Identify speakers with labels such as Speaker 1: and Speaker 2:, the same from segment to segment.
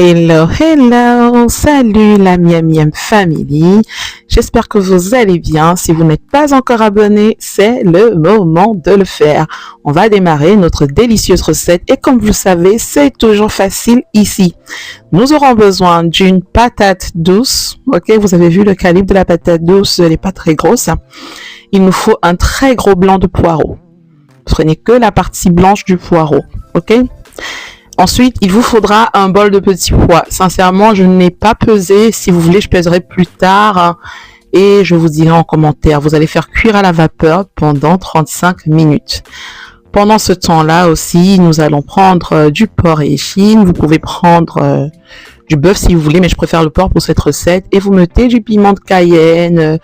Speaker 1: Hello, hello, salut la Miam Miam Family, j'espère que vous allez bien. Si vous n'êtes pas encore abonné, c'est le moment de le faire. On va démarrer notre délicieuse recette et comme vous le savez, c'est toujours facile ici. Nous aurons besoin d'une patate douce, ok, vous avez vu le calibre de la patate douce, elle n'est pas très grosse. Il nous faut un très gros blanc de poireau. Prenez que la partie blanche du poireau, ok. Ensuite, il vous faudra un bol de petits pois. Sincèrement, je n'ai pas pesé. Si vous voulez, je pèserai plus tard et je vous dirai en commentaire. Vous allez faire cuire à la vapeur pendant 35 minutes. Pendant ce temps-là aussi, nous allons prendre du porc et échine. Vous pouvez prendre du bœuf si vous voulez, mais je préfère le porc pour cette recette. Et vous mettez du piment de Cayenne,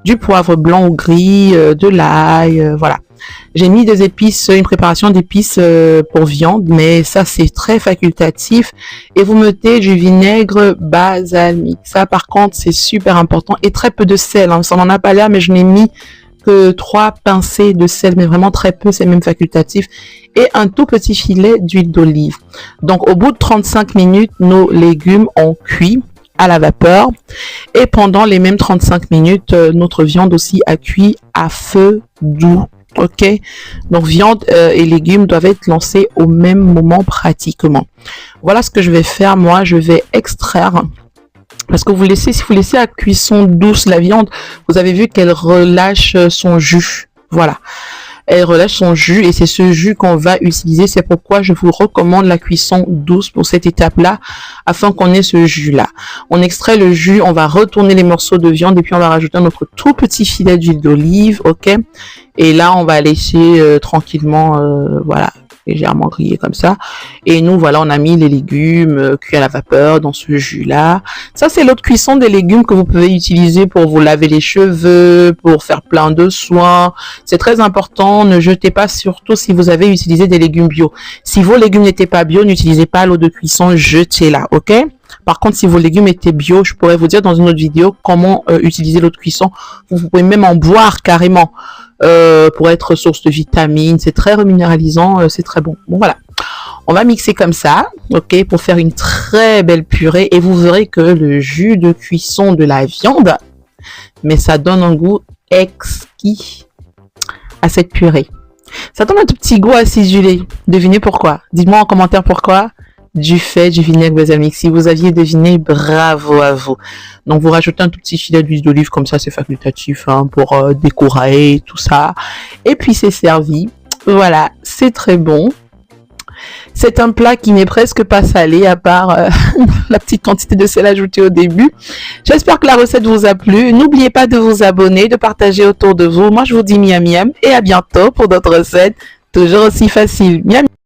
Speaker 1: du poivre blanc ou gris, de l'ail, voilà. J'ai mis des épices, une préparation d'épices pour viande, mais ça c'est très facultatif. Et vous mettez du vinaigre balsamique. Ça par contre c'est super important. Et très peu de sel, hein. Ça n'en a pas l'air, mais je n'ai mis que 3 pincées de sel, mais vraiment très peu, c'est même facultatif. Et un tout petit filet d'huile d'olive. Donc au bout de 35 minutes, nos légumes ont cuit à la vapeur. Et pendant les mêmes 35 minutes, notre viande aussi a cuit à feu doux. Ok, donc viande et légumes doivent être lancés au même moment pratiquement. Voilà ce que je vais faire. Moi, je vais extraire parce que si vous laissez à cuisson douce la viande, vous avez vu qu'elle relâche son jus. Voilà, elle relâche son jus et c'est ce jus qu'on va utiliser. C'est pourquoi je vous recommande la cuisson douce pour cette étape-là, afin qu'on ait ce jus-là. On extrait le jus, on va retourner les morceaux de viande et puis on va rajouter notre tout petit filet d'huile d'olive, ok. Et là, on va laisser tranquillement, voilà, légèrement griller comme ça. Et nous, voilà, on a mis les légumes cuits à la vapeur dans ce jus-là. Ça, c'est l'autre cuisson des légumes que vous pouvez utiliser pour vous laver les cheveux, pour faire plein de soins. C'est très important. Ne jetez pas, surtout si vous avez utilisé des légumes bio. Si vos légumes n'étaient pas bio, n'utilisez pas l'eau de cuisson, jetez-la, ok? Par contre, si vos légumes étaient bio, je pourrais vous dire dans une autre vidéo comment utiliser l'eau de cuisson. Vous pouvez même en boire carrément pour être source de vitamines. C'est très reminéralisant, c'est très bon. Bon, voilà. On va mixer comme ça, ok, pour faire une très belle purée. Et vous verrez que le jus de cuisson de la viande, mais ça donne un goût exquis à cette purée. Ça donne un tout petit goût acidulé. Devinez pourquoi? Dites-moi en commentaire pourquoi. Du fait du vinaigre balsamique. Si vous aviez deviné, bravo à vous. Donc vous rajoutez un tout petit filet d'huile d'olive comme ça, c'est facultatif hein, pour décorer tout ça. Et puis c'est servi. Voilà, c'est très bon. C'est un plat qui n'est presque pas salé à part la petite quantité de sel ajoutée au début. J'espère que la recette vous a plu. N'oubliez pas de vous abonner, de partager autour de vous. Moi je vous dis miam miam et à bientôt pour d'autres recettes toujours aussi faciles. Miam.